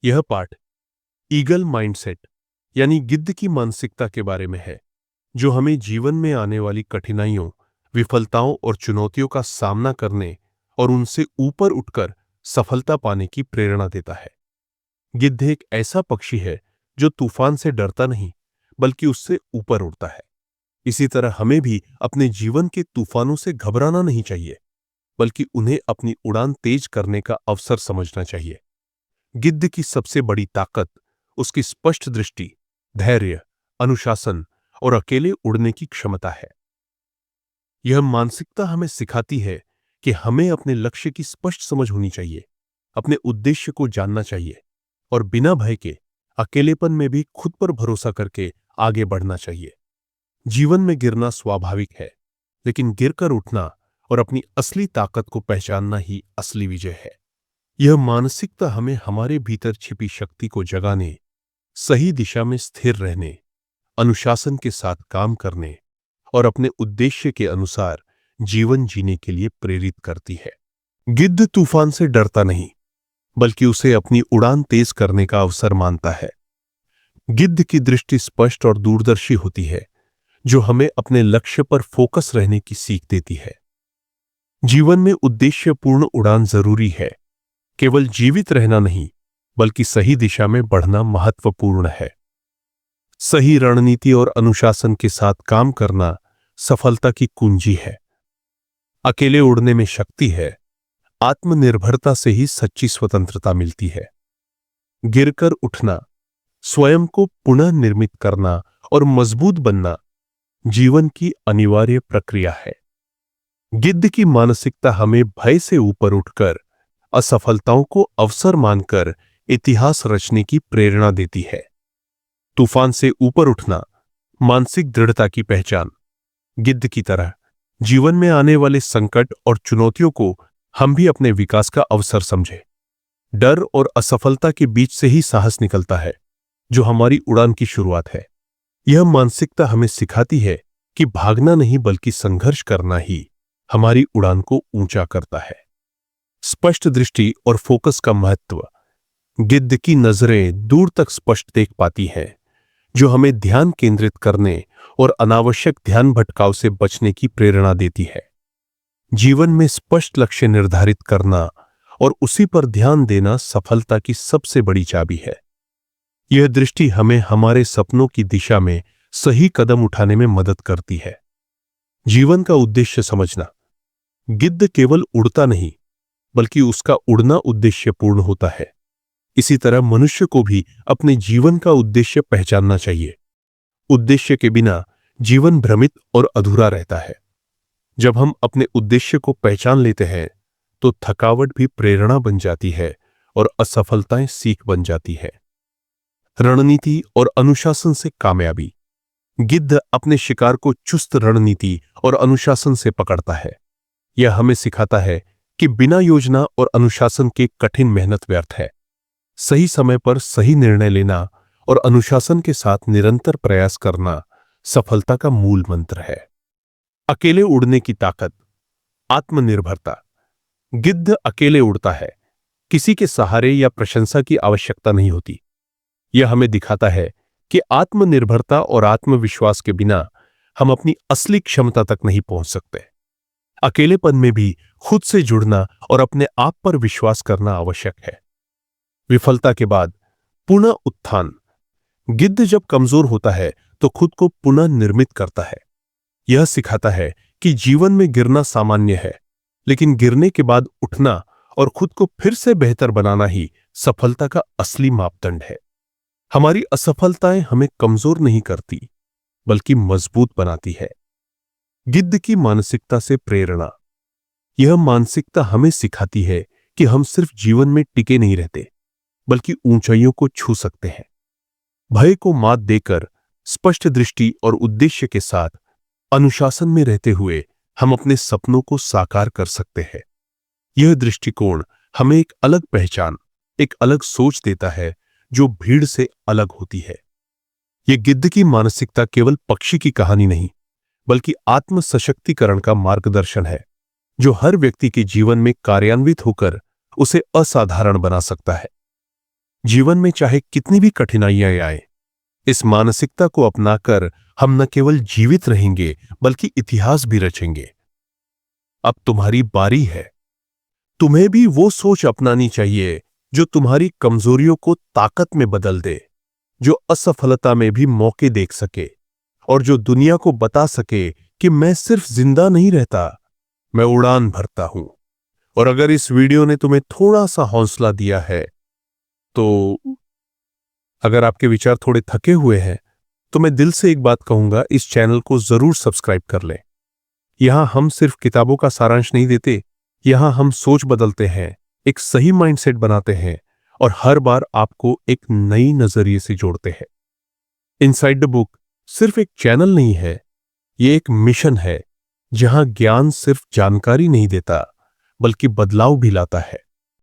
यह पाठ eagle mindset यानी गिद्ध की मानसिकता के बारे में है, जो हमें जीवन में आने वाली कठिनाइयों, विफलताओं और चुनौतियों का सामना करने और उनसे ऊपर उठकर सफलता पाने की प्रेरणा देता है। गिद्ध एक ऐसा पक्षी है जो तूफान से डरता नहीं, बल्कि उससे ऊपर उड़ता है। इसी तरह हमें भी अपने जीवन के तूफानों से घबराना नहीं चाहिए, बल्कि उन्हें अपनी उड़ान तेज करने का अवसर समझना चाहिए। गिद्ध की सबसे बड़ी ताकत उसकी स्पष्ट दृष्टि, धैर्य, अनुशासन और अकेले उड़ने की क्षमता है। यह मानसिकता हमें सिखाती है कि हमें अपने लक्ष्य की स्पष्ट समझ होनी चाहिए, अपने उद्देश्य को जानना चाहिए और बिना भय के अकेलेपन में भी खुद पर भरोसा करके आगे बढ़ना चाहिए। जीवन में गिरना स्वाभाविक है, लेकिन गिरकर उठना और अपनी असली ताकत को पहचानना ही असली विजय है। यह मानसिकता हमें हमारे भीतर छिपी शक्ति को जगाने, सही दिशा में स्थिर रहने, अनुशासन के साथ काम करने और अपने उद्देश्य के अनुसार जीवन जीने के लिए प्रेरित करती है। गिद्ध तूफान से डरता नहीं, बल्कि उसे अपनी उड़ान तेज करने का अवसर मानता है। गिद्ध की दृष्टि स्पष्ट और दूरदर्शी होती है, जो हमें अपने लक्ष्य पर फोकस रहने की सीख देती है। जीवन में उद्देश्यपूर्ण उड़ान जरूरी है। केवल जीवित रहना नहीं, बल्कि सही दिशा में बढ़ना महत्वपूर्ण है। सही रणनीति और अनुशासन के साथ काम करना सफलता की कुंजी है। अकेले उड़ने में शक्ति है, आत्मनिर्भरता से ही सच्ची स्वतंत्रता मिलती है। गिरकर उठना, स्वयं को पुनः निर्मित करना और मजबूत बनना जीवन की अनिवार्य प्रक्रिया है। गिद्ध की मानसिकता हमें भय से ऊपर उठकर असफलताओं को अवसर मानकर इतिहास रचने की प्रेरणा देती है। तूफान से ऊपर उठना मानसिक दृढ़ता की पहचान। गिद्ध की तरह जीवन में आने वाले संकट और चुनौतियों को हम भी अपने विकास का अवसर समझें। डर और असफलता के बीच से ही साहस निकलता है, जो हमारी उड़ान की शुरुआत है। यह मानसिकता हमें सिखाती है कि भागना नहीं, बल्कि संघर्ष करना ही हमारी उड़ान को ऊंचा करता है। स्पष्ट दृष्टि और फोकस का महत्व। गिद्ध की नजरें दूर तक स्पष्ट देख पाती हैं, जो हमें ध्यान केंद्रित करने और अनावश्यक ध्यान भटकाव से बचने की प्रेरणा देती है। जीवन में स्पष्ट लक्ष्य निर्धारित करना और उसी पर ध्यान देना सफलता की सबसे बड़ी चाबी है। यह दृष्टि हमें हमारे सपनों की दिशा में सही कदम उठाने में मदद करती है। जीवन का उद्देश्य समझना। गिद्ध केवल उड़ता नहीं, बल्कि उसका उड़ना उद्देश्यपूर्ण होता है। इसी तरह मनुष्य को भी अपने जीवन का उद्देश्य पहचानना चाहिए। उद्देश्य के बिना जीवन भ्रमित और अधूरा रहता है। जब हम अपने उद्देश्य को पहचान लेते हैं, तो थकावट भी प्रेरणा बन जाती है और असफलताएं सीख बन जाती है। रणनीति और अनुशासन से कामयाबी। गिद्ध अपने शिकार को चुस्त रणनीति और अनुशासन से पकड़ता है। यह हमें सिखाता है कि बिना योजना और अनुशासन के कठिन मेहनत व्यर्थ है। सही समय पर सही निर्णय लेना और अनुशासन के साथ निरंतर प्रयास करना सफलता का मूल मंत्र है। अकेले उड़ने की ताकत। आत्मनिर्भरता। गिद्ध अकेले उड़ता है, किसी के सहारे या प्रशंसा की आवश्यकता नहीं होती। यह हमें दिखाता है कि आत्मनिर्भरता और आत्मविश्वास के बिना हम अपनी असली क्षमता तक नहीं पहुंच सकते। अकेलेपन में भी खुद से जुड़ना और अपने आप पर विश्वास करना आवश्यक है। विफलता के बाद पुनः उत्थान। गिद्ध जब कमजोर होता है, तो खुद को पुनः निर्मित करता है। यह सिखाता है कि जीवन में गिरना सामान्य है, लेकिन गिरने के बाद उठना और खुद को फिर से बेहतर बनाना ही सफलता का असली मापदंड है। हमारी असफलताएं हमें कमजोर नहीं करती, बल्कि मजबूत बनाती है। गिद्ध की मानसिकता से प्रेरणा। यह मानसिकता हमें सिखाती है कि हम सिर्फ जीवन में टिके नहीं रहते, बल्कि ऊंचाइयों को छू सकते हैं। भय को मात देकर स्पष्ट दृष्टि और उद्देश्य के साथ अनुशासन में रहते हुए हम अपने सपनों को साकार कर सकते हैं। यह दृष्टिकोण हमें एक अलग पहचान, एक अलग सोच देता है, जो भीड़ से अलग होती है। यह गिद्ध की मानसिकता केवल पक्षी की कहानी नहीं, बल्कि आत्म सशक्तिकरण का मार्गदर्शन है, जो हर व्यक्ति के जीवन में कार्यान्वित होकर उसे असाधारण बना सकता है। जीवन में चाहे कितनी भी कठिनाइयां आए, इस मानसिकता को अपनाकर हम न केवल जीवित रहेंगे बल्कि इतिहास भी रचेंगे। अब तुम्हारी बारी है। तुम्हें भी वो सोच अपनानी चाहिए जो तुम्हारी कमजोरियों को ताकत में बदल दे, जो असफलता में भी मौके देख सके और जो दुनिया को बता सके कि मैं सिर्फ जिंदा नहीं रहता, मैं उड़ान भरता हूं। और अगर इस वीडियो ने तुम्हें थोड़ा सा हौसला दिया है, तो अगर आपके विचार थोड़े थके हुए हैं, तो मैं दिल से एक बात कहूंगा, इस चैनल को जरूर सब्सक्राइब कर लें। यहां हम सिर्फ किताबों का सारांश नहीं देते, यहां हम सोच बदलते हैं, एक सही माइंडसेट बनाते हैं और हर बार आपको एक नई नजरिए से जोड़ते हैं। इनसाइड द बुक सिर्फ एक चैनल नहीं है, ये एक मिशन है जहां ज्ञान सिर्फ जानकारी नहीं देता बल्कि बदलाव भी लाता है।